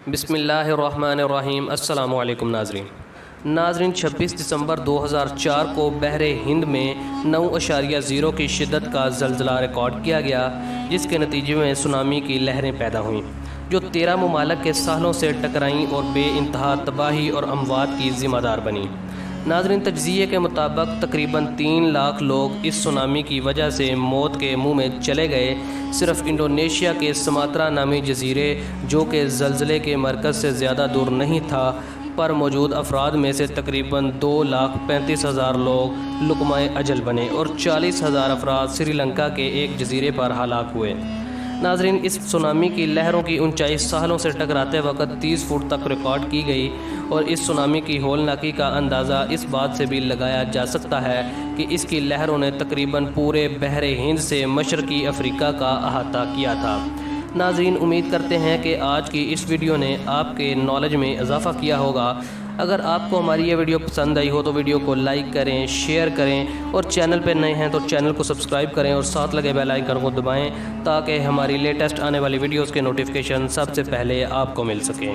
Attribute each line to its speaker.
Speaker 1: بسم اللہ الرحمن الرحیم۔ السلام علیکم ناظرین 26 دسمبر 2004 کو بحر ہند میں 9.0 کی شدت کا زلزلہ ریکارڈ کیا گیا، جس کے نتیجے میں سونامی کی لہریں پیدا ہوئیں جو 13 ممالک کے ساحلوں سے ٹکرائیں اور بے انتہا تباہی اور اموات کی ذمہ دار بنیں۔ ناظرین، تجزیے کے مطابق تقریباً 3 لاکھ لوگ اس سونامی کی وجہ سے موت کے منہ میں چلے گئے۔ صرف انڈونیشیا کے سماترا نامی جزیرے، جو کہ زلزلے کے مرکز سے زیادہ دور نہیں تھا، پر موجود افراد میں سے تقریباً 2,35,000 لوگ لقمہ اجل بنے اور 40,000 افراد سری لنکا کے ایک جزیرے پر ہلاک ہوئے۔ ناظرین، اس سونامی کی لہروں کی اونچائی ساحلوں سے ٹکراتے وقت 30 فٹ تک ریکارڈ کی گئی، اور اس سونامی کی ہولناکی کا اندازہ اس بات سے بھی لگایا جا سکتا ہے کہ اس کی لہروں نے تقریباً پورے بحر ہند سے مشرقی افریقہ کا احاطہ کیا تھا۔ ناظرین، امید کرتے ہیں کہ آج کی اس ویڈیو نے آپ کے نالج میں اضافہ کیا ہوگا۔ اگر آپ کو ہماری یہ ویڈیو پسند آئی ہو تو ویڈیو کو لائک کریں، شیئر کریں، اور چینل پہ نئے ہیں تو چینل کو سبسکرائب کریں اور ساتھ لگے بیل آئیکن کو دبائیں تاکہ ہماری لیٹسٹ آنے والی ویڈیوز کے نوٹیفیکیشن سب سے پہلے آپ کو مل سکیں۔